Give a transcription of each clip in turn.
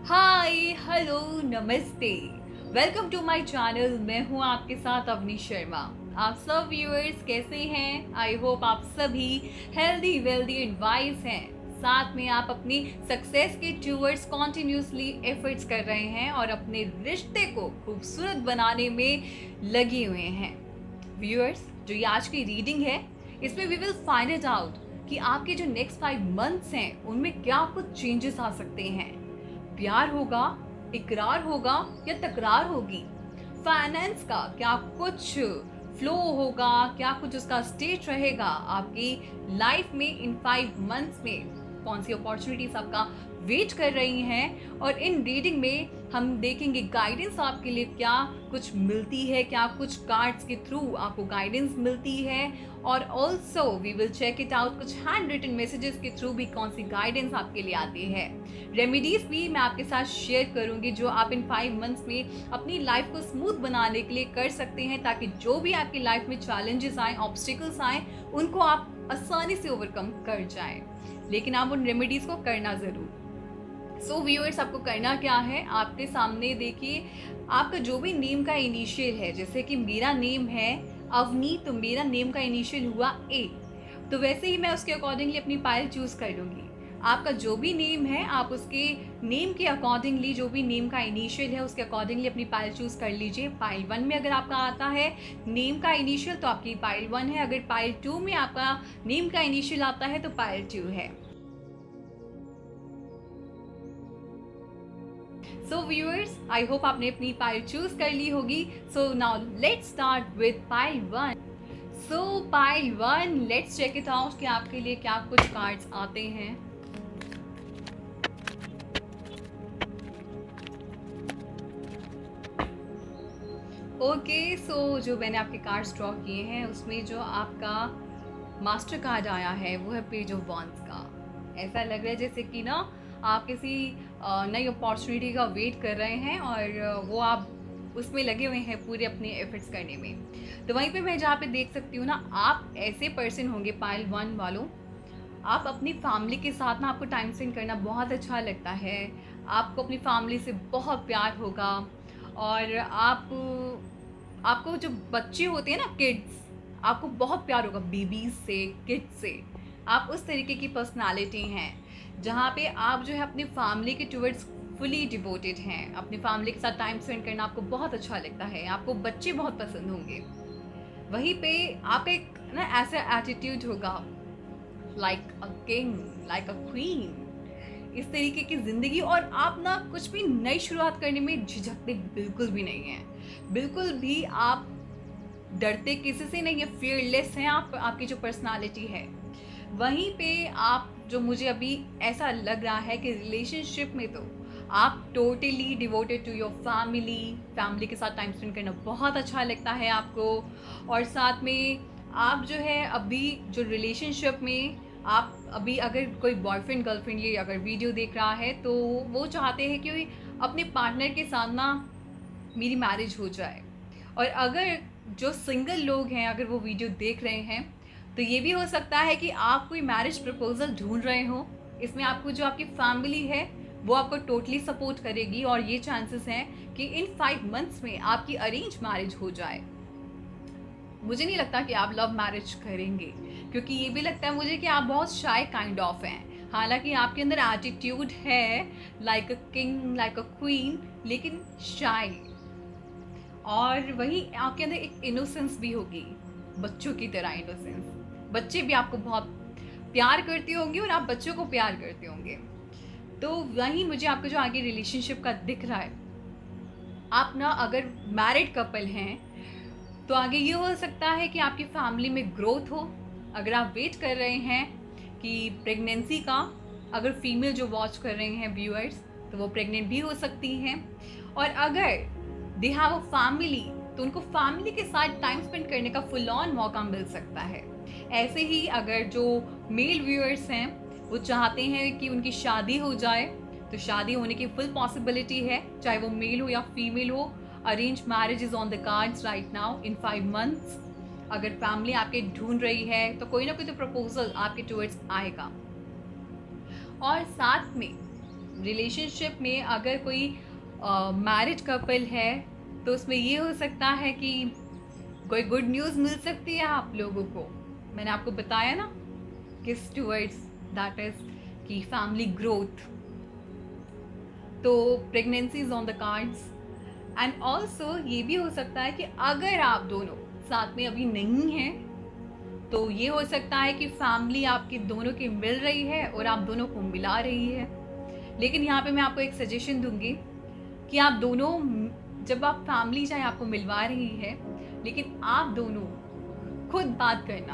हाय hello नमस्ते। Welcome to my channel. मैं हूं आपके साथ अवनी शर्मा। आप सब व्यूअर्स कैसे हैं? आई होप आप सभी हेल्दी वेल्दी एंड वाइज हैं। साथ में आप अपनी सक्सेस के टूवर्ड्स कॉन्टिन्यूसली एफर्ट्स कर रहे हैं और अपने रिश्ते को खूबसूरत बनाने में लगे हुए हैं। व्यूअर्स, जो ये आज की रीडिंग है, इसमें we will find it out कि आपके जो नेक्स्ट 5 मंथ्स हैं उनमें क्या कुछ चेंजेस आ सकते हैं। प्यार होगा, इकरार होगा या तकरार होगी। फाइनेंस का क्या कुछ फ्लो होगा, क्या कुछ उसका स्टेट रहेगा आपकी लाइफ में इन 5 मंथ्स में। कौन सी अपॉर्चुनिटीज आपका वेट कर रही हैं और इन रीडिंग में हम देखेंगे गाइडेंस आपके लिए क्या कुछ मिलती है, क्या कुछ कार्ड्स के थ्रू आपको गाइडेंस मिलती है। और also we will check it out कुछ हैंड रिटन मैसेजेस के थ्रू भी कौन सी गाइडेंस आपके लिए आती है। रेमेडीज भी मैं आपके साथ शेयर करूंगी जो आप इन 5 मंथ्स में अपनी लाइफ को स्मूथ बनाने के लिए कर सकते हैं, ताकि जो भी आपकी लाइफ में चैलेंजेस आए, ऑब्स्टिकल्स आए, उनको आप आसानी से ओवरकम कर जाएं। लेकिन आप उन रेमेडीज को करना जरूर। सो व्यूअर्स, आपको करना क्या है, आपके सामने देखिए आपका जो भी नेम का इनिशियल है, जैसे कि मेरा नेम है अवनी, तो मेरा नेम का इनिशियल हुआ ए, तो वैसे ही मैं उसके अकॉर्डिंगली अपनी पायल चूज कर लूँगी। आपका जो भी नेम है आप उसके नेम के अकॉर्डिंगली, जो भी नेम का इनिशियल है उसके अकॉर्डिंगली अपनी पायल चूज कर लीजिए। पायल 1 में अगर आपका आता है नेम का इनिशियल तो आपकी पायल 1 है, अगर पायल 2 में आपका नेम का इनिशियल आता है तो पायल 2 है। सो व्यूअर्स, आई होप आपने अपनी पाइल चूज कर ली होगी। So now let's start with pile 1। So pile 1, let's check it out कि आपके लिए क्या कुछ कार्ड्स आते हैं। ओके, सो जो मैंने आपके कार्ड्स ड्रॉ किए हैं उसमें जो आपका मास्टर कार्ड आया है वो है पेज ऑफ वॉन्ड्स का। ऐसा लग रहा है जैसे कि ना आप किसी नई अपॉर्चुनिटी का वेट कर रहे हैं और वो आप उसमें लगे हुए हैं पूरे अपने एफर्ट्स करने में। तो वहीं पे मैं जहाँ पे देख सकती हूँ ना, आप ऐसे पर्सन होंगे पाइल 1 वालों, आप अपनी फैमिली के साथ ना, आपको टाइम स्पेंड करना बहुत अच्छा लगता है। आपको अपनी फैमिली से बहुत प्यार होगा और आपको जो बच्चे होते हैं ना, किड्स, आपको बहुत प्यार होगा बेबीज से, किड्स से। आप उस तरीके की पर्सनालिटी हैं जहाँ पे आप जो है अपनी फैमिली के टुवर्ड्स फुली डिवोटेड हैं। अपनी फैमिली के साथ टाइम स्पेंड करना आपको बहुत अच्छा लगता है। आपको बच्चे बहुत पसंद होंगे। वहीं पे आपका एक ना ऐसा एटीट्यूड होगा, like a king, like a queen, इस तरीके की जिंदगी। और आप ना कुछ भी नई शुरुआत करने में झिझकते बिल्कुल भी नहीं हैं। बिल्कुल भी आप डरते किसी से नहीं है, फियरलेस हैं आप। आपकी जो पर्सनालिटी है वहीं पे आप, जो मुझे अभी ऐसा लग रहा है कि रिलेशनशिप में तो आप totally devoted to your family. Family के साथ टाइम स्पेंड करना बहुत अच्छा लगता है आपको। और साथ में आप जो है अभी जो रिलेशनशिप में, आप अभी अगर कोई बॉयफ्रेंड गर्लफ्रेंड ये अगर वीडियो देख रहा है तो वो चाहते हैं कि अपने पार्टनर के साथ ना मेरी मैरिज हो जाए। और अगर जो सिंगल लोग हैं अगर वो वीडियो देख रहे हैं तो ये भी हो सकता है कि आप कोई मैरिज प्रपोजल ढूंढ रहे हो। इसमें आपको जो आपकी फैमिली है वो आपको टोटली सपोर्ट करेगी और ये चांसेस हैं कि इन 5 मंथ्स में आपकी अरेंज मैरिज हो जाए। मुझे नहीं लगता कि आप लव मैरिज करेंगे, क्योंकि ये भी लगता है मुझे कि आप बहुत शाय काइंड ऑफ हैं। हालांकि आपके अंदर एटीट्यूड है, like a king, like a queen, लेकिन शाय। और वहीं आपके अंदर एक इनोसेंस भी होगी, बच्चों की तरह इनोसेंस। बच्चे भी आपको बहुत प्यार करते होंगे और आप बच्चों को प्यार करते होंगे। तो वहीं मुझे आपका जो आगे रिलेशनशिप का दिख रहा है, आप ना अगर मैरिड कपल हैं तो आगे ये हो सकता है कि आपकी फैमिली में ग्रोथ हो। अगर आप वेट कर रहे हैं कि प्रेगनेंसी का, अगर फीमेल जो वॉच कर रहे हैं व्यूअर्स, तो वो प्रेग्नेंट भी हो सकती हैं। और अगर दे हैव अ फैमिली तो उनको फैमिली के साथ टाइम स्पेंड करने का फुल ऑन मौका मिल सकता है। ऐसे ही अगर जो मेल व्यूअर्स हैं वो चाहते हैं कि उनकी शादी हो जाए तो शादी होने की फुल पॉसिबिलिटी है, चाहे वो मेल हो या फीमेल हो। Arrange marriage is on the cards right now in 5 months. अगर फैमिली आपके ढूंढ रही है तो कोई ना कोई तो प्रपोजल आपके टुवर्ड्स आएगा। और साथ में रिलेशनशिप में अगर कोई मैरिड कपल है तो उसमें ये हो सकता है कि कोई गुड न्यूज़ मिल सकती है आप लोगों को। मैंने आपको बताया ना किस टूवर्ड्स दैट इज कि फैमिली ग्रोथ, तो pregnancy is on the cards. And also ये भी हो सकता है कि अगर आप दोनों साथ में अभी नहीं हैं तो ये हो सकता है कि फैमिली आपके दोनों की मिल रही है और आप दोनों को मिला रही है। लेकिन यहाँ पे मैं आपको एक सजेशन दूंगी कि आप दोनों, जब आप फैमिली चाहे आपको मिलवा रही है, लेकिन आप दोनों खुद बात करना,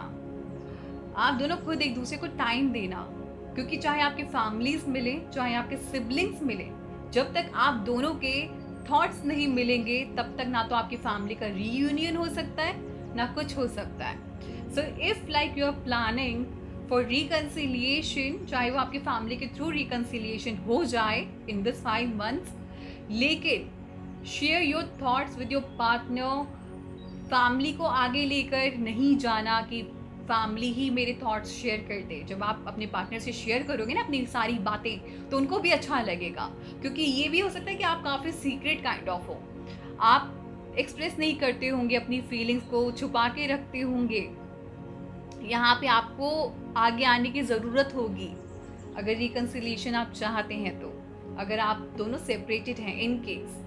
आप दोनों खुद एक दूसरे को टाइम देना। क्योंकि चाहे आपकी फैमिलीज मिले, चाहे आपके सिबलिंग्स मिले, जब तक आप दोनों के थॉट्स नहीं मिलेंगे तब तक ना तो आपकी फैमिली का रीयूनियन हो सकता है ना कुछ हो सकता है। So if like you are planning for reconciliation, चाहे वो आपकी फैमिली के थ्रू रिकन्सिलिएशन हो जाए इन दिस 5 months, लेकिन share your thoughts with your partner. Family को आगे लेकर नहीं जाना कि फैमिली ही मेरे थॉट्स शेयर कर दे। जब आप अपने पार्टनर से शेयर करोगे ना अपनी सारी बातें, तो उनको भी अच्छा लगेगा। क्योंकि ये भी हो सकता है कि आप काफ़ी सीक्रेट काइंड ऑफ हो, आप एक्सप्रेस नहीं करते होंगे, अपनी फीलिंग्स को छुपा के रखते होंगे। यहाँ पे आपको आगे आने की ज़रूरत होगी अगर रिकन्सिलिएशन आप चाहते हैं तो। अगर आप दोनों सेपरेटेड हैं इन केस,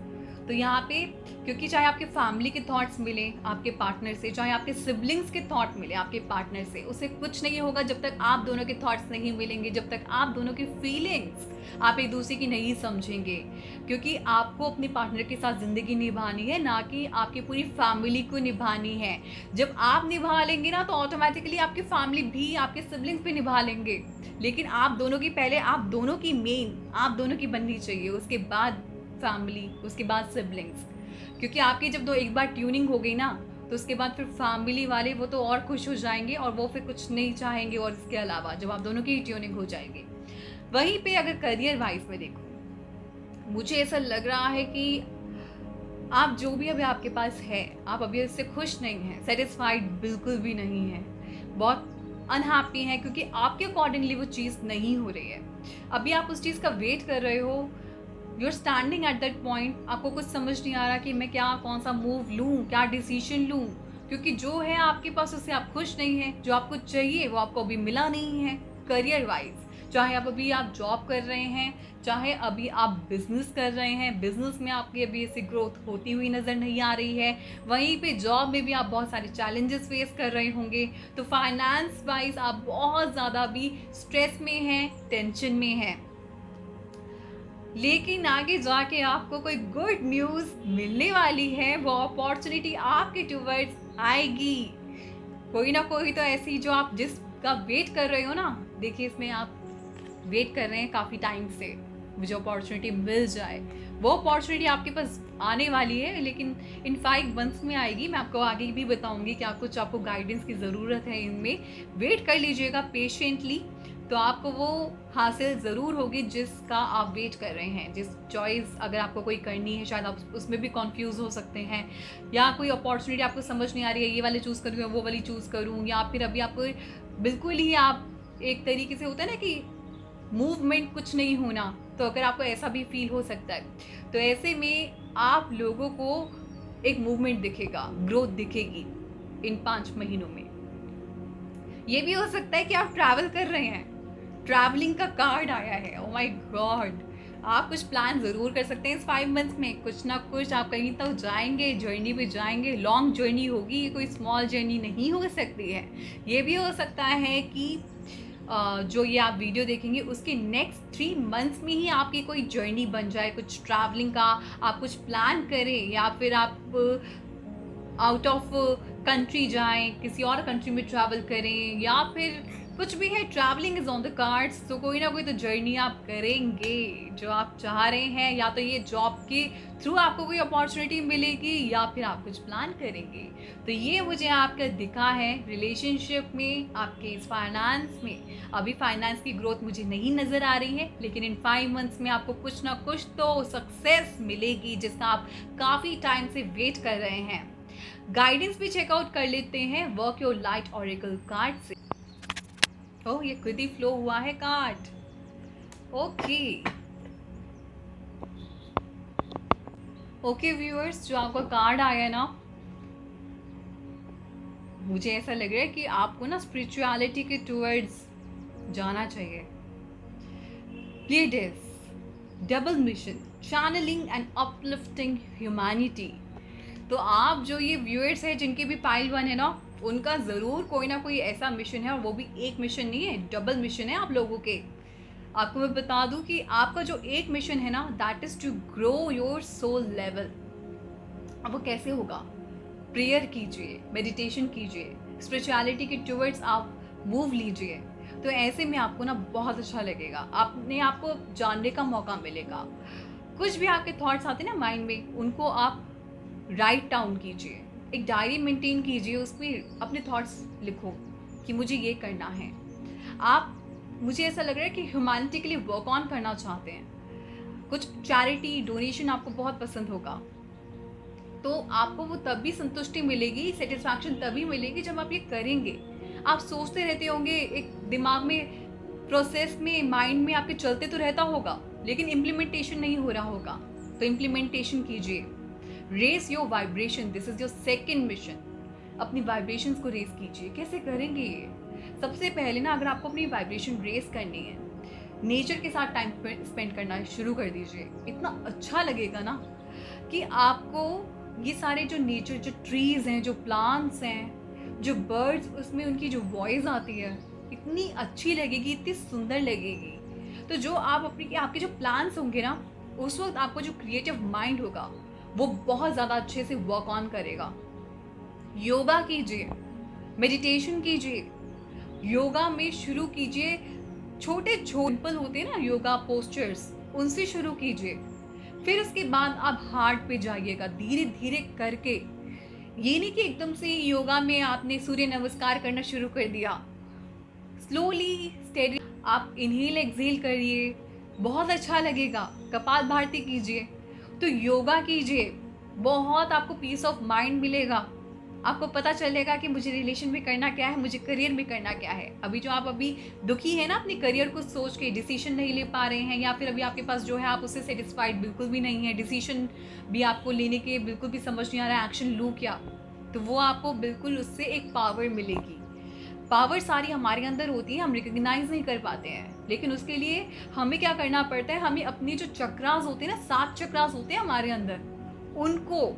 तो यहाँ पे क्योंकि चाहे आपके फैमिली के थॉट्स मिले आपके पार्टनर से, चाहे आपके सिबलिंग्स के थॉट मिले आपके पार्टनर से, उससे कुछ नहीं होगा जब तक आप दोनों के थॉट्स नहीं मिलेंगे, जब तक आप दोनों की फीलिंग्स आप एक दूसरे की नहीं समझेंगे। क्योंकि आपको अपने पार्टनर के साथ ज़िंदगी निभानी है, ना कि आपकी पूरी फैमिली को निभानी है। जब आप निभा लेंगे ना तो ऑटोमेटिकली आपकी फैमिली भी आपके सिबलिंग्स भी निभा लेंगे। लेकिन आप दोनों की पहले, आप दोनों की मेन आप दोनों की बननी चाहिए, उसके बाद फैमिली, उसके बाद सिबलिंग्स। क्योंकि आपकी जब एक बार ट्यूनिंग हो गई ना तो उसके बाद फिर फैमिली वाले वो तो और खुश हो जाएंगे और वो फिर कुछ नहीं चाहेंगे। और इसके अलावा जब आप दोनों की ट्यूनिंग हो जाएगी, वहीं पे अगर करियर वाइज में देखो, मुझे ऐसा लग रहा है कि आप जो भी अभी आपके पास है, आप अभी इससे खुश नहीं हैं, सेटिस्फाइड बिल्कुल भी नहीं है, बहुत अनहैप्पी हैं क्योंकि आपके अकॉर्डिंगली वो चीज़ नहीं हो रही है। अभी आप उस चीज़ का वेट कर रहे हो, you are standing at that point, आपको कुछ समझ नहीं आ रहा कि मैं क्या, कौन सा मूव लूँ, क्या डिसीजन लूँ। क्योंकि जो है आपके पास उससे आप खुश नहीं हैं, जो आपको चाहिए वो आपको अभी मिला नहीं है। करियर वाइज चाहे आप जॉब कर रहे हैं, चाहे अभी आप बिजनेस कर रहे हैं, बिजनेस में आपकी अभी ऐसी ग्रोथ होती हुई नज़र नहीं आ रही है। वहीं पे जॉब में भी आप बहुत सारे चैलेंजेस फेस कर रहे होंगे। तो फाइनेंस वाइज आप बहुत ज़्यादा अभी स्ट्रेस में हैं, टेंशन में हैं। लेकिन आगे जाके आपको कोई गुड न्यूज़ मिलने वाली है, वो अपॉर्चुनिटी आपके टूवर्ड्स आएगी। कोई ना कोई तो ऐसी जो आप जिसका वेट कर रहे हो ना, देखिए इसमें आप वेट कर रहे हैं काफ़ी टाइम से, जो अपॉर्चुनिटी मिल जाए, वो अपॉर्चुनिटी आपके पास आने वाली है। लेकिन इन 5 months में आएगी। मैं आपको आगे भी बताऊंगी क्या कुछ आपको गाइडेंस की ज़रूरत है इनमें। वेट कर लीजिएगा पेशेंटली, तो आपको वो हासिल ज़रूर होगी जिसका आप वेट कर रहे हैं। जिस चॉइस अगर आपको कोई करनी है, शायद आप उसमें भी कंफ्यूज हो सकते हैं, या कोई अपॉर्चुनिटी आपको समझ नहीं आ रही है, ये वाली चूज़ करूँ या वो वाली चूज़ करूँ, या फिर अभी आपको बिल्कुल ही आप एक तरीके से होता है ना कि मूवमेंट कुछ नहीं होना, तो अगर आपको ऐसा भी फील हो सकता है, तो ऐसे में आप लोगों को एक मूवमेंट दिखेगा, ग्रोथ दिखेगी इन 5 महीनों में। ये भी हो सकता है कि आप ट्रैवल कर रहे हैं, ट्रैवलिंग का कार्ड आया है। ओह माय गॉड, आप कुछ प्लान ज़रूर कर सकते हैं इस 5 months में। कुछ ना कुछ आप कहीं तो जाएंगे, जर्नी पे जाएंगे, लॉन्ग जर्नी होगी, ये कोई स्मॉल जर्नी नहीं हो सकती है। ये भी हो सकता है कि जो ये आप वीडियो देखेंगे उसके नेक्स्ट 3 months में ही आपकी कोई जर्नी बन जाए, कुछ ट्रैवलिंग का आप कुछ प्लान करें, या फिर आप आउट ऑफ कंट्री जाएं, किसी और कंट्री में ट्रैवल करें, या फिर कुछ भी है, travelling is on the cards. तो कोई ना कोई तो जर्नी आप करेंगे जो आप चाह रहे हैं, या तो ये जॉब के थ्रू आपको कोई अपॉर्चुनिटी मिलेगी, या फिर आप कुछ प्लान करेंगे। तो ये मुझे आपका दिखा है रिलेशनशिप में, आपके इस फाइनेंस में। अभी फाइनेंस की ग्रोथ मुझे नहीं नज़र आ रही है, लेकिन इन 5 months में आपको कुछ ना कुछ तो सक्सेस मिलेगी जिसका आप काफ़ी टाइम से वेट कर रहे हैं। गाइडेंस भी चेकआउट कर लेते हैं work your light oracle card से। ओह, ये खुद ही फ्लो हुआ है कार्ड। ओके, ओके व्यूअर्स, जो आपका कार्ड आया है ना, मुझे ऐसा लग रहा है कि आपको ना स्पिरिचुअलिटी के टूवर्ड्स जाना चाहिए। It is double mission, channelling and uplifting humanity. तो आप जो ये व्यूअर्स है जिनके भी पाइल वन है ना, उनका ज़रूर कोई ना कोई ऐसा मिशन है, और वो भी एक मिशन नहीं है, डबल मिशन है आप लोगों के। आपको मैं बता दूं कि आपका जो एक मिशन है ना, that is to grow your soul level. अब वो कैसे होगा? प्रेयर कीजिए, मेडिटेशन कीजिए, स्पिरिचुअलिटी के टूवर्ड्स आप मूव लीजिए। तो ऐसे में आपको ना बहुत अच्छा लगेगा, आपने आपको जानने का मौका मिलेगा। कुछ भी आपके थॉट्स आते हैं ना माइंड में, उनको आप राइट डाउन कीजिए, एक डायरी मेंटेन कीजिए, उसमें अपने थॉट्स लिखो कि मुझे ये करना है। आप, मुझे ऐसा लग रहा है कि ह्यूमैनिटी के लिए वर्क ऑन करना चाहते हैं, कुछ चैरिटी डोनेशन आपको बहुत पसंद होगा, तो आपको वो तभी संतुष्टि मिलेगी, सेटिस्फैक्शन तभी मिलेगी जब आप ये करेंगे। आप सोचते रहते होंगे, एक दिमाग में, प्रोसेस में, माइंड में आपके चलते तो रहता होगा, लेकिन इम्प्लीमेंटेशन नहीं हो रहा होगा। तो इम्प्लीमेंटेशन कीजिए, raise your vibration, this is your second mission. अपनी वाइब्रेशंस को रेस कीजिए। कैसे करेंगे ये? सबसे पहले ना, अगर आपको अपनी वाइब्रेशन रेस करनी है, नेचर के साथ टाइम स्पेंड करना शुरू कर दीजिए। इतना अच्छा लगेगा ना कि आपको ये सारे जो नेचर, जो ट्रीज़ हैं, जो प्लांट्स हैं, जो बर्ड्स, उसमें उनकी जो वॉइस आती है, इतनी अच्छी लगेगी, इतनी सुंदर लगेगी। तो जो आप अपनी, आपके जो प्लान्स होंगे ना, उस वक्त आपको जो क्रिएटिव माइंड होगा वो बहुत ज़्यादा अच्छे से वर्क ऑन करेगा। योगा कीजिए, मेडिटेशन कीजिए। योगा में शुरू कीजिए, छोटे सिंपल होते हैं ना योगा पोस्चर्स, उनसे शुरू कीजिए। फिर उसके बाद आप हार्ट पे जाइएगा, धीरे धीरे करके। ये नहीं कि एकदम से योगा में आपने सूर्य नमस्कार करना शुरू कर दिया। स्लोली स्टेडी आप इनहेल एक्सहेल करिए, बहुत अच्छा लगेगा। कपाल भारती कीजिए, तो योगा कीजिए, बहुत आपको पीस ऑफ माइंड मिलेगा। आपको पता चलेगा कि मुझे रिलेशन में करना क्या है, मुझे करियर में करना क्या है। अभी जो आप अभी दुखी है ना अपने करियर को सोच के, डिसीजन नहीं ले पा रहे हैं, या फिर अभी आपके पास जो है आप उससे सेटिस्फाइड बिल्कुल भी नहीं है, डिसीजन भी आपको लेने के बिल्कुल भी समझ नहीं आ रहा है, एक्शन लूँ क्या, तो वो आपको बिल्कुल उससे एक पावर मिलेगी। पावर सारी हमारे अंदर होती है, हम रिकग्नाइज नहीं कर पाते हैं, लेकिन उसके लिए हमें क्या करना पड़ता है, हमें अपनी जो चक्रास होते हैं ना, 7 चक्रास होते हैं हमारे अंदर, उनको,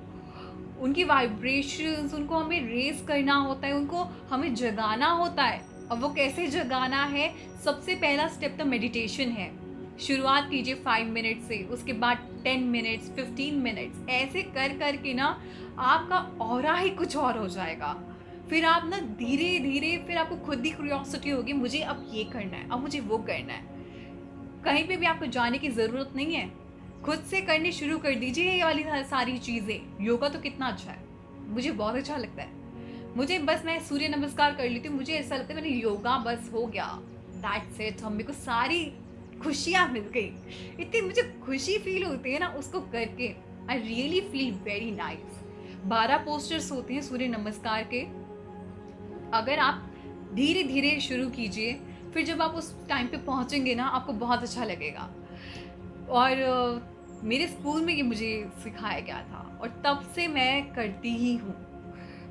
उनकी वाइब्रेशंस, उनको हमें रेस करना होता है, उनको हमें जगाना होता है। अब वो कैसे जगाना है? सबसे पहला स्टेप तो मेडिटेशन है। शुरुआत कीजिए 5 मिनट से, उसके बाद 10 मिनट्स, 15 मिनट्स, ऐसे कर कर के ना आपका ऑरा ही कुछ और हो जाएगा। फिर आप ना धीरे धीरे, फिर आपको खुद ही क्यूरियोसिटी होगी, मुझे अब ये करना है, अब मुझे वो करना है। कहीं पे भी आपको जाने की ज़रूरत नहीं है, खुद से करने शुरू कर दीजिए ये वाली सारी चीज़ें। योगा तो कितना अच्छा है, मुझे बहुत अच्छा लगता है। मुझे बस, मैं सूर्य नमस्कार कर लेती हूँ, मुझे ऐसा लगता है मैंने योगा बस हो गया, दैट्स इट। हम, मेरे को सारी खुशियाँ मिल गई, इतनी मुझे खुशी फील होती है ना उसको करके। I really feel very nice. 12 posters होते हैं सूर्य नमस्कार के, अगर आप धीरे धीरे शुरू कीजिए, फिर जब आप उस टाइम पे पहुँचेंगे ना, आपको बहुत अच्छा लगेगा। और मेरे स्कूल में ये मुझे सिखाया गया था, और तब से मैं करती ही हूँ,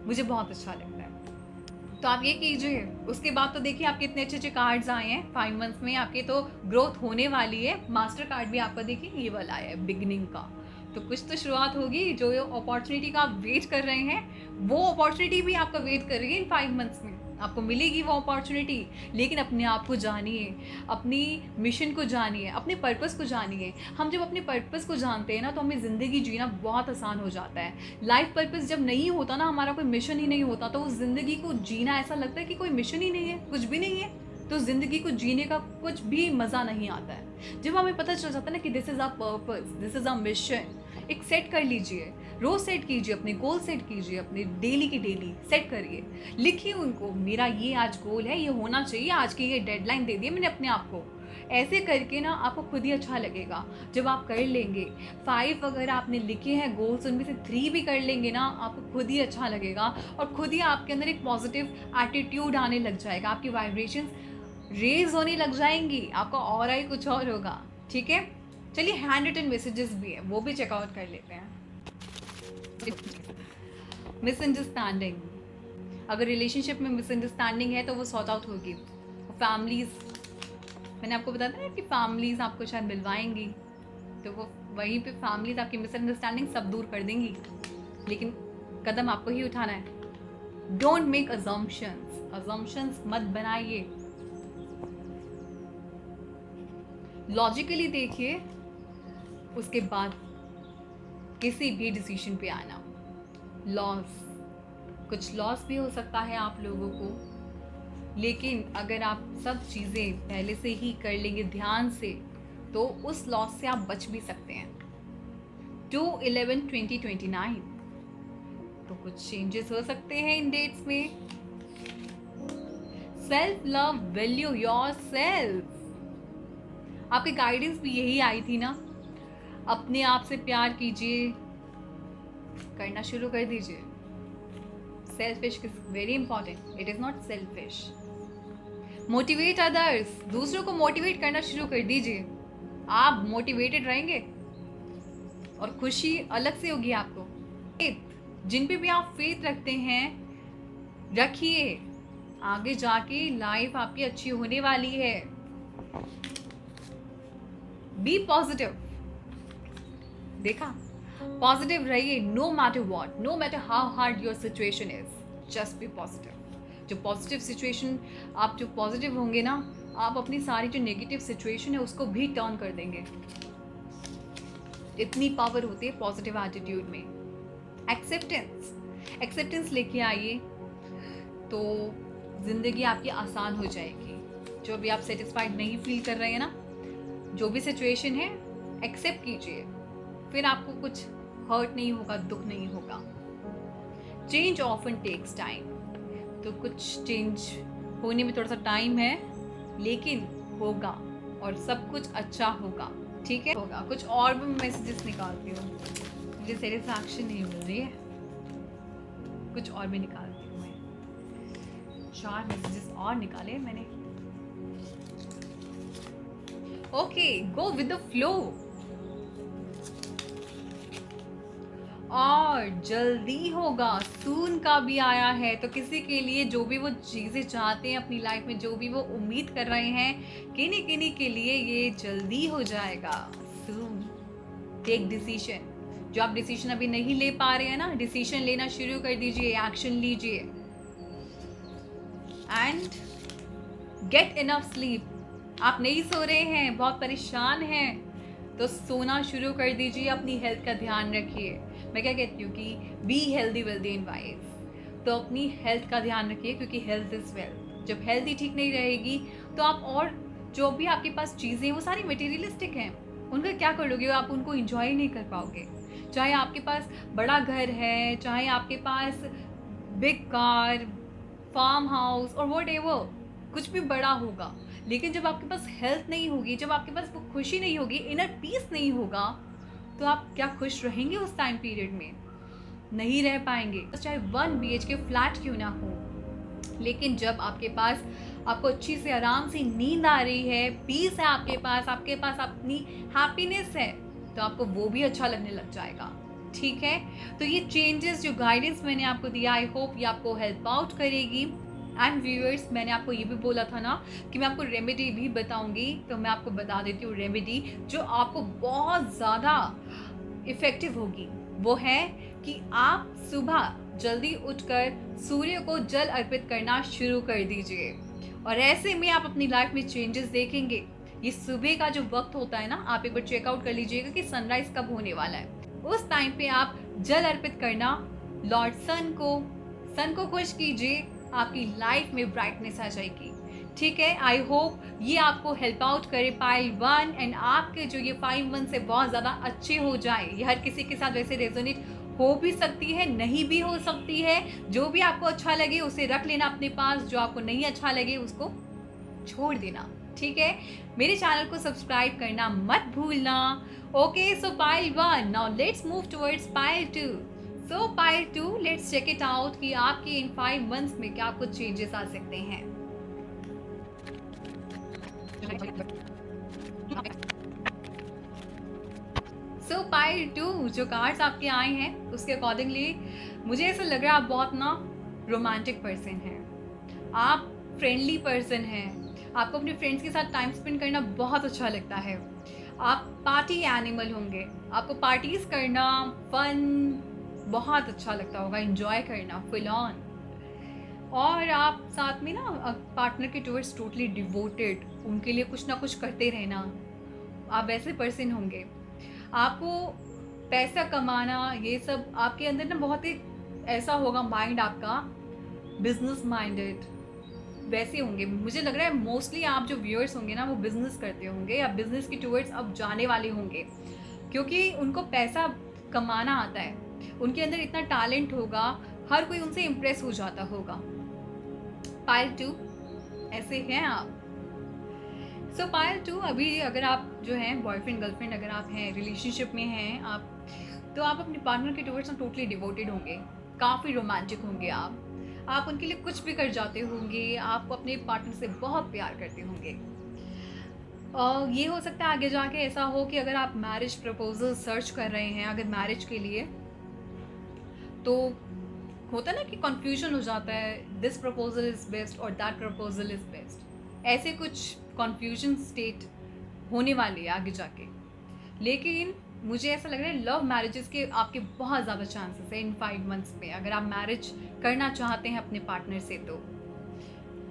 मुझे बहुत अच्छा लगता है। तो आप ये कीजिए। उसके बाद तो देखिए आपके इतने अच्छे अच्छे कार्ड्स आए हैं 5 मंथ्स में, आपके तो ग्रोथ होने वाली है। मास्टर कार्ड भी आपका देखिए ये वाला आया है, बिगनिंग का। तो कुछ तो शुरुआत होगी। जो अपॉर्चुनिटी का आप वेट कर रहे हैं, वो अपॉर्चुनिटी भी आपका वेट कर रही है इन 5 मंथ्स में, आपको मिलेगी वो अपॉर्चुनिटी। लेकिन अपने आप को जानिए, अपनी मिशन को जानिए, अपने पर्पस को जानिए। हम जब अपने पर्पस को जानते हैं ना, तो हमें ज़िंदगी जीना बहुत आसान हो जाता है। लाइफ पर्पस जब नहीं होता ना, हमारा कोई मिशन ही नहीं होता, तो उस ज़िंदगी को जीना ऐसा लगता है कि कोई मिशन ही नहीं है, कुछ भी नहीं है, तो ज़िंदगी को जीने का कुछ भी मज़ा नहीं आता है। जब हमें पता चल जाता है ना कि this is our purpose, this is our mission, एक सेट कर लीजिए, रोज सेट कीजिए, अपने गोल सेट कीजिए, अपने डेली की डेली सेट करिए, लिखिए उनको, मेरा ये आज गोल है, ये होना चाहिए, आज की ये डेडलाइन दे दी मैंने अपने आप को। ऐसे करके ना आपको खुद ही अच्छा लगेगा जब आप कर लेंगे। 5 अगर आपने लिखे हैं गोल्स, उनमें से 3 भी कर लेंगे ना, आपको खुद ही अच्छा लगेगा, और खुद ही आपके अंदर एक पॉजिटिव एटीट्यूड आने लग जाएगा, आपकी वाइब्रेशंस रेज होने लग जाएंगी, आपका ऑरा ही कुछ और होगा। ठीक है, चलिए हैंड रिटन मैसेजेस भी है, वो भी चेकआउट कर लेते हैं। मिसअंडरस्टैंडिंग, अगर रिलेशनशिप में मिसअंडरस्टैंडिंग है तो वो सॉर्ट आउट होगी। फैमिलीज, मैंने आपको बताया था ना कि फैमिलीज आपको शायद मिलवाएंगी, तो वो वहीं पे फैमिलीज आपकी मिसअंडरस्टैंडिंग सब दूर कर देंगी, लेकिन कदम आपको ही उठाना है। डोंट मेक अजम्पशंस मत बनाइए, लॉजिकली देखिए, उसके बाद किसी भी डिसीजन पे आना। लॉस, कुछ लॉस भी हो सकता है आप लोगों को, लेकिन अगर आप सब चीज़ें पहले से ही कर लेंगे ध्यान से, तो उस लॉस से आप बच भी सकते हैं। 2/11/2029 तो कुछ चेंजेस हो सकते हैं इन डेट्स में। Self love, value your self, आपकी गाइडेंस भी यही आई थी ना, अपने आप से प्यार कीजिए, करना शुरू कर दीजिए। Selfish is very important, it is not selfish. Motivate others, दूसरों को मोटिवेट करना शुरू कर दीजिए, आप मोटिवेटेड रहेंगे और खुशी अलग से होगी आपको। जिन पे भी आप फेथ रखते हैं, रखिए, आगे जाके लाइफ आपकी अच्छी होने वाली है। बी पॉजिटिव, देखा, पॉजिटिव रहिए, no matter what, no matter how hard your situation is, just be positive. जो पॉजिटिव सिचुएशन, आप जो पॉजिटिव होंगे ना, आप अपनी सारी जो नेगेटिव सिचुएशन है उसको भी टर्न कर देंगे। इतनी पावर होती है पॉजिटिव एटीट्यूड में। एक्सेप्टेंस लेके आइए, तो जिंदगी आपकी आसान हो जाएगी। जो भी आप सेटिस्फाइड नहीं फील कर रहे हैं ना, जो भी सिचुएशन है, एक्सेप्ट कीजिए, फिर आपको कुछ हर्ट नहीं होगा, दुख नहीं होगा। चेंज ऑफन टेक्स टाइम, तो कुछ चेंज होने में थोड़ा सा टाइम है, लेकिन होगा और सब कुछ अच्छा होगा, ठीक है, होगा। कुछ और भी मैसेजेस निकालती हूँ, मुझे सेटिस्फैक्शन नहीं मिल रही है, कुछ और भी निकालती हूँ मैं। 4 मैसेजेस और निकाले मैंने। Okay, go with the flow. और जल्दी होगा, सून का भी आया है, तो किसी के लिए जो भी वो चीज़ें चाहते हैं अपनी लाइफ में, जो भी वो उम्मीद कर रहे हैं, किन्हीं किन्हीं के लिए ये जल्दी हो जाएगा। सून, टेक डिसीजन, जो आप डिसीजन अभी नहीं ले पा रहे हैं ना, डिसीजन लेना शुरू कर दीजिए, एक्शन लीजिए। एंड गेट इनफ स्लीप, आप नहीं सो रहे हैं, बहुत परेशान हैं, तो सोना शुरू कर दीजिए, अपनी हेल्थ का ध्यान रखिए। मैं क्या कहती हूँ कि be healthy wealthy and wise, तो अपनी हेल्थ का ध्यान रखिए, क्योंकि हेल्थ इज वेल्थ। जब हेल्थ ही ठीक नहीं रहेगी, तो आप और जो भी आपके पास चीज़ें हैं वो सारी मटेरियलिस्टिक हैं, उनका क्या कर लोगे, आप उनको इंजॉय नहीं कर पाओगे। चाहे आपके पास बड़ा घर है, चाहे आपके पास बिग कार, फार्म हाउस और वॉट एवर, कुछ भी बड़ा होगा, लेकिन जब आपके पास हेल्थ नहीं होगी, जब आपके पास वो खुशी नहीं होगी, इनर पीस नहीं होगा, तो आप क्या खुश रहेंगे उस टाइम पीरियड में? नहीं रह पाएंगे। चाहे 1 BHK फ्लैट क्यों ना हो, लेकिन जब आपके पास, आपको अच्छी से आराम से नींद आ रही है, पीस है आपके पास अपनी हैप्पीनेस है, तो आपको वो भी अच्छा लगने लग जाएगा, ठीक है। तो ये चेंजेस, जो गाइडेंस मैंने आपको दिया, आई होप ये आपको हेल्प आउट करेगी। एंड व्यूअर्स, मैंने आपको ये भी बोला था ना कि मैं आपको रेमेडी भी बताऊंगी, तो मैं आपको बता देती हूँ रेमेडी जो आपको बहुत ज़्यादा इफ़ेक्टिव होगी। वो है कि आप सुबह जल्दी उठकर सूर्य को जल अर्पित करना शुरू कर दीजिए, और ऐसे में आप अपनी लाइफ में चेंजेस देखेंगे। ये सुबह का जो वक्त होता है ना, आप एक बार चेकआउट कर लीजिएगा कि सनराइज कब होने वाला है। उस टाइम पे आप जल अर्पित करना लॉर्ड सन को खुश कीजिए, आपकी लाइफ में ब्राइटनेस आ जाएगी, ठीक है। आई होप ये आपको हेल्प आउट करे पाइल 1, एंड आपके जो ये 5 मंथ से बहुत ज़्यादा अच्छे हो जाए। ये हर किसी के साथ वैसे रेजोनेट हो भी सकती है, नहीं भी हो सकती है। जो भी आपको अच्छा लगे उसे रख लेना अपने पास, जो आपको नहीं अच्छा लगे उसको छोड़ देना, ठीक है। मेरे चैनल को सब्सक्राइब करना मत भूलना। Okay, so pile 1, now let's move towards pile 2। So pile 2, let's check it out कि आपके इन 5 मंथ्स में क्या कुछ चेंजेस आ सकते हैं। सो पाइल 2 जो कार्ड्स आपके आए हैं उसके अकॉर्डिंगली मुझे ऐसा लग रहा है आप बहुत ना रोमांटिक पर्सन हैं, आप फ्रेंडली पर्सन हैं, आपको अपने फ्रेंड्स के साथ टाइम स्पेंड करना बहुत अच्छा लगता है, आप पार्टी एनिमल होंगे, आपको पार्टीज़ करना फन बहुत अच्छा लगता होगा, एंजॉय करना फुल ऑन। और आप साथ में ना पार्टनर के टुवर्ड्स टोटली डिवोटेड, उनके लिए कुछ ना कुछ करते रहना, आप वैसे पर्सन होंगे। आपको पैसा कमाना ये सब आपके अंदर ना बहुत ही ऐसा होगा माइंड आपका बिजनेस माइंडेड वैसे होंगे। मुझे लग रहा है मोस्टली आप जो व्यूअर्स होंगे ना वो बिजनेस करते होंगे या बिजनेस की टुवर्ड्स अब जाने वाले होंगे, क्योंकि उनको पैसा कमाना आता है, उनके अंदर इतना टैलेंट होगा, हर कोई उनसे इम्प्रेस हो जाता होगा। पाइल 2 ऐसे हैं आप। सो पायल 2 अभी अगर आप जो हैं बॉयफ्रेंड गर्लफ्रेंड अगर आप हैं रिलेशनशिप में हैं आप, तो आप अपने पार्टनर के टुवर्ड्स ना टोटली डिवोटेड होंगे, काफ़ी रोमांटिक होंगे आप उनके लिए कुछ भी कर जाते होंगे, आप अपने पार्टनर से बहुत प्यार करते होंगे। ये हो सकता है आगे जाके ऐसा हो कि अगर आप मैरिज प्रपोजल सर्च कर रहे हैं अगर मैरिज के लिए, तो होता है ना कि कंफ्यूजन हो जाता है, दिस प्रपोजल इज़ बेस्ट और दैट प्रपोजल इज़ बेस्ट, ऐसे कुछ कंफ्यूजन स्टेट होने वाली है आगे जाके। लेकिन मुझे ऐसा लग रहा है लव मैरिजेस के आपके बहुत ज़्यादा चांसेस है इन 5 मंथ्स में, अगर आप मैरिज करना चाहते हैं अपने पार्टनर से तो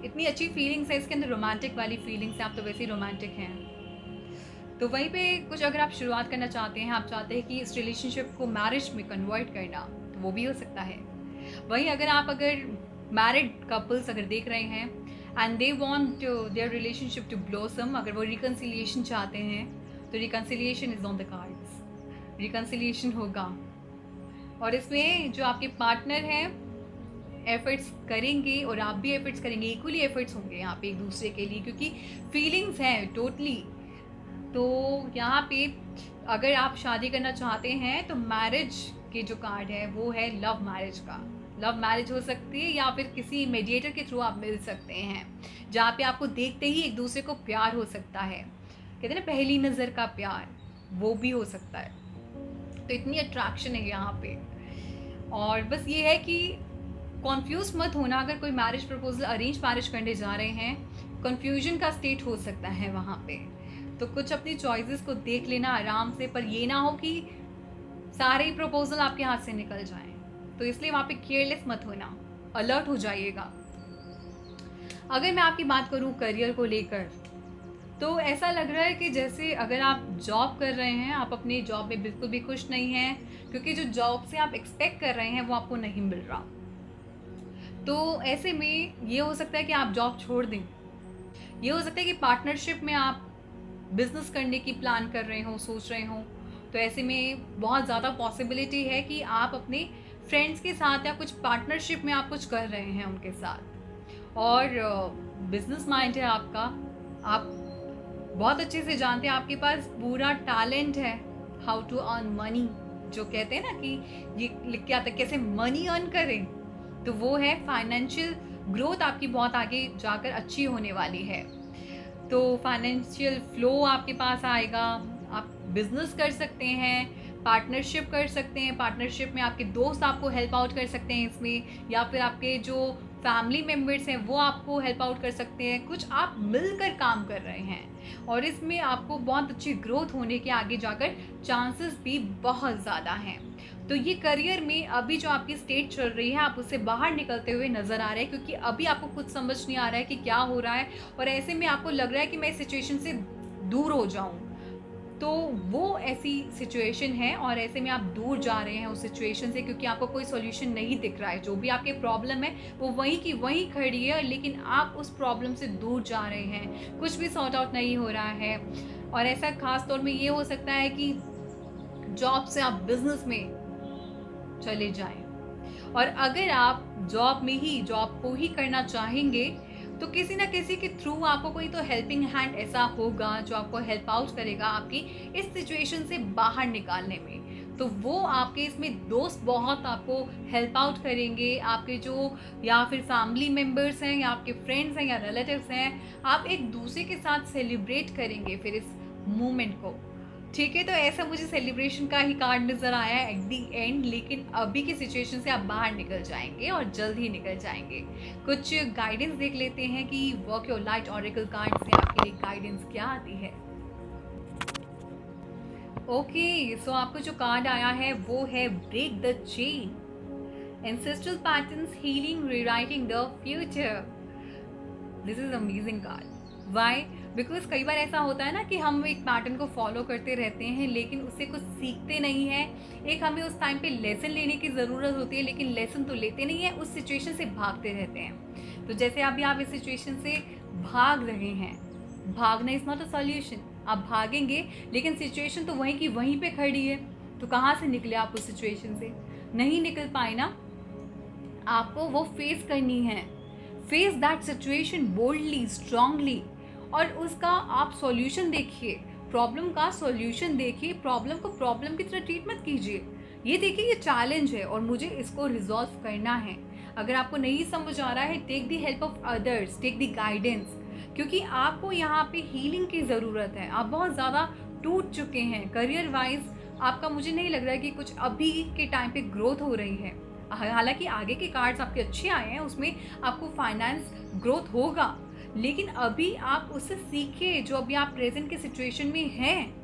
इतनी अच्छी फीलिंग्स है इसके अंदर, रोमांटिक वाली फीलिंग्स है, आप तो वैसे ही रोमांटिक हैं। तो वहीं पे कुछ अगर आप शुरुआत करना चाहते हैं, आप चाहते हैं कि इस रिलेशनशिप को मैरिज में कन्वर्ट करना, तो वो भी हो सकता है। वहीं अगर मैरिड कपल्स अगर देख रहे हैं and they want their relationship to blossom, अगर वो रिकन्सिलिएशन चाहते हैं तो reconciliation is on the cards, reconciliation होगा। और इसमें जो आपके पार्टनर हैं एफर्ट्स करेंगे और आप भी एफर्ट्स करेंगे, इक्वली एफर्ट्स होंगे यहाँ पे एक दूसरे के लिए, क्योंकि फीलिंग्स हैं टोटली। तो यहाँ पे अगर आप शादी करना चाहते हैं तो मैरिज के जो कार्ड है वो है लव मैरिज का, लव मैरिज हो सकती है या फिर किसी मीडिएटर के थ्रू आप मिल सकते हैं, जहाँ पे आपको देखते ही एक दूसरे को प्यार हो सकता है, कहते हैं ना पहली नज़र का प्यार, वो भी हो सकता है। तो इतनी अट्रैक्शन है यहाँ पे। और बस ये है कि कॉन्फ्यूज मत होना, अगर कोई मैरिज प्रपोजल अरेंज मैरिज करने जा रहे हैं, कन्फ्यूजन का स्टेट हो सकता है वहाँ पे, तो कुछ अपनी चॉइसेस को देख लेना आराम से, पर ये ना हो कि सारे ही प्रपोजल आपके हाथ से निकल जाएं, तो इसलिए वहाँ पे केयरलेस मत होना, अलर्ट हो जाइएगा। अगर मैं आपकी बात करूँ करियर को लेकर, तो ऐसा लग रहा है कि जैसे अगर आप जॉब कर रहे हैं, आप अपनी जॉब में बिल्कुल भी खुश नहीं हैं, क्योंकि जो जॉब से आप एक्सपेक्ट कर रहे हैं वो आपको नहीं मिल रहा। तो ऐसे में ये हो सकता है कि आप जॉब छोड़ दें, ये हो सकता है कि पार्टनरशिप में आप बिजनेस करने की प्लान कर रहे हो, सोच रहे हो, तो ऐसे में बहुत ज़्यादा पॉसिबिलिटी है कि आप अपने फ्रेंड्स के साथ या कुछ पार्टनरशिप में आप कुछ कर रहे हैं उनके साथ, और बिजनेस माइंड है आपका, आप बहुत अच्छे से जानते हैं, आपके पास पूरा टैलेंट है हाउ टू अर्न मनी, जो कहते हैं ना कि ये लिख के आता है कैसे मनी अर्न करें, तो वो है फाइनेंशियल ग्रोथ आपकी बहुत आगे जाकर अच्छी होने वाली है। तो फाइनेंशियल फ्लो आपके पास आएगा, आप बिजनेस कर सकते हैं, पार्टनरशिप कर सकते हैं, पार्टनरशिप में आपके दोस्त आपको हेल्प आउट कर सकते हैं इसमें, या फिर आपके जो फैमिली मेम्बर्स हैं वो आपको हेल्प आउट कर सकते हैं, कुछ आप मिलकर काम कर रहे हैं, और इसमें आपको बहुत अच्छी ग्रोथ होने के आगे जाकर चांसेस भी बहुत ज़्यादा हैं। तो ये करियर में अभी जो आपकी स्टेट चल रही है, आप उससे बाहर निकलते हुए नज़र आ रहे हैं, क्योंकि अभी आपको कुछ समझ नहीं आ रहा है कि क्या हो रहा है, और ऐसे में आपको लग रहा है कि मैं इस सिचुएशन से दूर हो जाऊं, तो वो ऐसी सिचुएशन है, और ऐसे में आप दूर जा रहे हैं उस सिचुएशन से, क्योंकि आपको कोई सॉल्यूशन नहीं दिख रहा है, जो भी आपके प्रॉब्लम है वो वहीं की वहीं खड़ी है, लेकिन आप उस प्रॉब्लम से दूर जा रहे हैं, कुछ भी सॉर्ट आउट नहीं हो रहा है। और ऐसा खास तौर में ये हो सकता है कि जॉब से आप बिजनेस में चले जाएं, और अगर आप जॉब को ही करना चाहेंगे, तो किसी ना किसी के थ्रू आपको कोई तो हेल्पिंग हैंड ऐसा होगा जो आपको हेल्प आउट करेगा आपकी इस सिचुएशन से बाहर निकालने में, तो वो आपके इसमें दोस्त बहुत आपको हेल्प आउट करेंगे, आपके जो या फिर फैमिली मेम्बर्स हैं या आपके फ्रेंड्स हैं या रिलेटिव्स हैं, आप एक दूसरे के साथ सेलिब्रेट करेंगे फिर इस मोमेंट को। ठीक है, तो ऐसा मुझे सेलिब्रेशन का ही कार्ड नज़र आया है एट दी एंड, लेकिन अभी की सिचुएशन से आप बाहर निकल जाएँगे और जल्द ही निकल जाएँगे। कुछ गाइडेंस देख लेते हैं कि work your light oracle card से आपके लिए गाइडेंस क्या आती है। ओके, सो आपको जो कार्ड आया है वो है break the chain, ancestral patterns healing rewriting the future. This is amazing card. Why? Because कई बार ऐसा होता है ना कि हम एक पैटर्न को फॉलो करते रहते हैं लेकिन उससे कुछ सीखते नहीं हैं। एक हमें उस टाइम पे लेसन लेने की ज़रूरत होती है लेकिन लेसन तो लेते नहीं हैं, उस सिचुएशन से भागते रहते हैं। तो जैसे अभी आप इस सिचुएशन से भाग रहे हैं, भागना इज़ नॉट अ सॉल्यूशन। आप भागेंगे लेकिन सिचुएशन तो वहीं की वहीं पे खड़ी है, तो कहाँ से निकले आप उस सिचुएशन से? नहीं निकल पाए ना। आपको वो फेस करनी है। Face that situation boldly, strongly, और उसका आप सॉल्यूशन देखिए। प्रॉब्लम का सॉल्यूशन देखिए, प्रॉब्लम को प्रॉब्लम की तरह ट्रीट मत कीजिए। ये देखिए ये चैलेंज है और मुझे इसको रिजॉल्व करना है। अगर आपको नहीं समझ आ रहा है, take the help of others, take the guidance, क्योंकि आपको यहाँ पे हीलिंग की ज़रूरत है। आप बहुत ज़्यादा टूट चुके हैं करियर वाइज। आपका मुझे नहीं लग रहा है कि कुछ अभी के टाइम पे ग्रोथ हो रही है। हालांकि आगे के कार्ड्स आपके अच्छे आए हैं, उसमें आपको फाइनेंस ग्रोथ होगा, लेकिन अभी आप उससे सीखिए। जो अभी आप प्रेजेंट के सिचुएशन में हैं,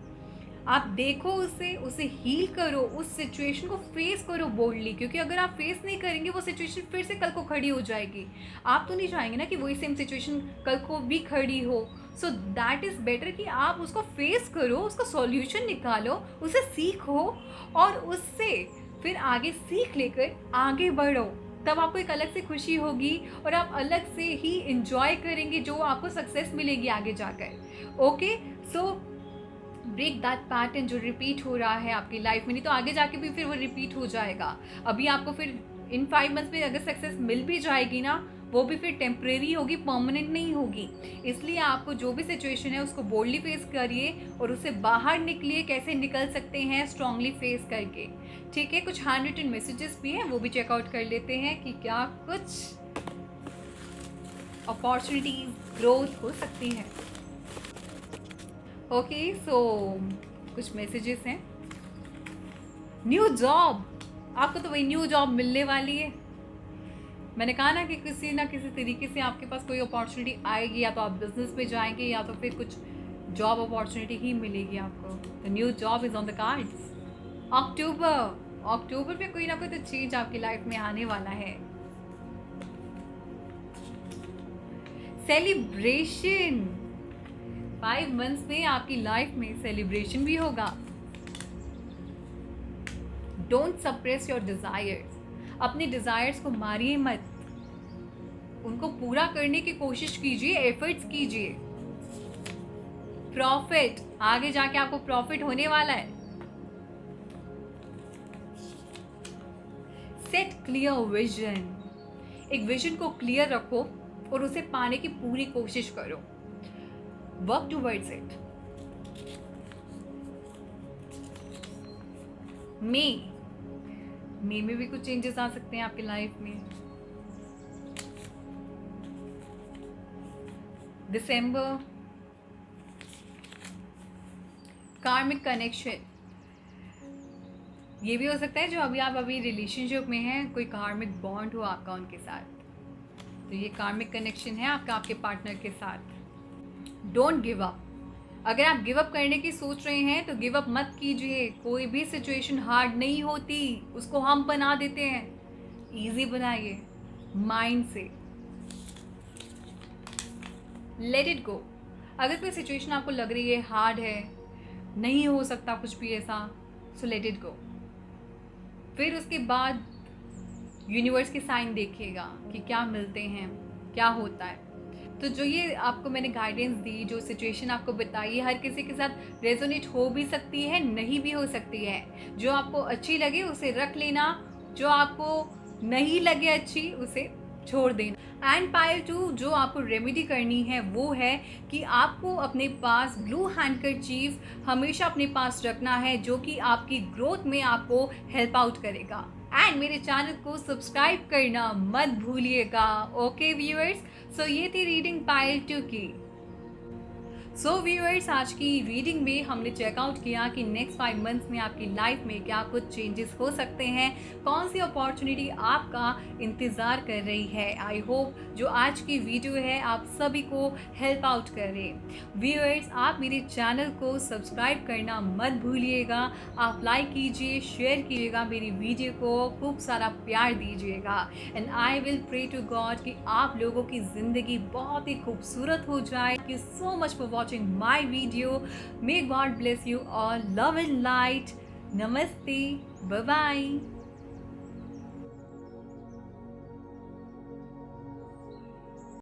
आप देखो उसे हील करो, उस सिचुएशन को फेस करो बोल्डली, क्योंकि अगर आप फेस नहीं करेंगे वो सिचुएशन फिर से कल को खड़ी हो जाएगी। आप तो नहीं चाहेंगे ना कि वही सेम सिचुएशन कल को भी खड़ी हो। सो दैट इज़ बेटर कि आप उसको फेस करो, उसका सॉल्यूशन निकालो, उसे सीखो और उससे फिर आगे सीख लेकर आगे बढ़ो। तब आपको एक अलग से खुशी होगी और आप अलग से ही इंजॉय करेंगे जो आपको सक्सेस मिलेगी आगे जाकर। Okay, so break that pattern जो रिपीट हो रहा है आपकी लाइफ में, नहीं तो आगे जाके भी फिर वो रिपीट हो जाएगा। अभी आपको फिर इन 5 मंथ्स में अगर सक्सेस मिल भी जाएगी ना, वो भी फिर टेम्परेरी होगी, परमानेंट नहीं होगी। इसलिए आपको जो भी सिचुएशन है उसको बोल्डली फेस करिए और उससे बाहर निकलिए। कैसे निकल सकते हैं? स्ट्रांगली फेस करके। ठीक है, कुछ हैंड रिटन मैसेजेस भी हैं, वो भी चेकआउट कर लेते हैं कि क्या कुछ अपॉर्चुनिटीज ग्रोथ हो सकती है। ओके, सो कुछ मैसेजेस हैं। न्यू जॉब, आपको तो वही न्यू जॉब मिलने वाली है। मैंने कहा ना कि किसी ना किसी तरीके से आपके पास कोई अपॉर्चुनिटी आएगी, या तो आप बिजनेस में जाएंगे या तो फिर कुछ जॉब अपॉर्चुनिटी ही मिलेगी आपको। The new job is on the cards. October में कोई ना कोई तो चेंज आपकी लाइफ में आने वाला है। सेलिब्रेशन, 5 मंथ्स में आपकी लाइफ में सेलिब्रेशन भी होगा। डोंट सप्रेस योर डिजायर्स, अपने डिजायर्स को मारिए मत, उनको पूरा करने की कोशिश कीजिए, एफर्ट्स कीजिए। प्रॉफिट, आगे जाके आपको प्रॉफिट होने वाला है। सेट क्लियर विजन, एक विजन को क्लियर रखो और उसे पाने की पूरी कोशिश करो। Work towards it. मई में भी कुछ चेंजेस आ सकते हैं आपकी लाइफ में। दिसंबर, कार्मिक कनेक्शन, ये भी हो सकता है जो अभी रिलेशनशिप में हैं, कोई कार्मिक बॉन्ड हो आपका उनके साथ, तो ये कार्मिक कनेक्शन है आपका आपके पार्टनर के साथ। डोंट गिव अप, अगर आप गिव अप करने की सोच रहे हैं तो गिव अप मत कीजिए। कोई भी सिचुएशन हार्ड नहीं होती, उसको हम बना देते हैं। इजी बनाइए माइंड से। लेट इट गो, अगर कोई सिचुएशन आपको लग रही है हार्ड है, नहीं हो सकता कुछ भी ऐसा, सो लेट इट गो। फिर उसके बाद यूनिवर्स के साइन देखिएगा कि क्या मिलते हैं, क्या होता है। तो जो ये आपको मैंने गाइडेंस दी, जो सिचुएशन आपको बताई, हर किसी के साथ रेजोनेट हो भी सकती है, नहीं भी हो सकती है। जो आपको अच्छी लगे उसे रख लेना, जो आपको नहीं लगे अच्छी उसे छोड़ देना। एंड पायल 2, जो आपको रेमेडी करनी है वो है कि आपको अपने पास ब्लू हैंडकरचीफ हमेशा अपने पास रखना है, जो कि आपकी ग्रोथ में आपको हेल्प आउट करेगा। एंड मेरे चैनल को सब्सक्राइब करना मत भूलिएगा। ओके व्यूअर्स, सो ये थी रीडिंग पायल 2 की। सो व्यूअर्स, आज की रीडिंग में हमने चेकआउट किया कि नेक्स्ट 5 मंथ्स में आपकी लाइफ में क्या कुछ चेंजेस हो सकते हैं, कौन सी अपॉर्चुनिटी आपका इंतज़ार कर रही है। आई होप जो आज की वीडियो है आप सभी को हेल्प आउट करे। व्यूअर्स, आप मेरे चैनल को सब्सक्राइब करना मत भूलिएगा। आप लाइक कीजिए, शेयर कीजिएगा, मेरी वीडियो को खूब सारा प्यार दीजिएगा। And I will pray to God कि आप लोगों की ज़िंदगी बहुत ही खूबसूरत हो जाए। Thank you so much for watching my video. May God bless you all. Love and light. नमस्ते। Bye bye.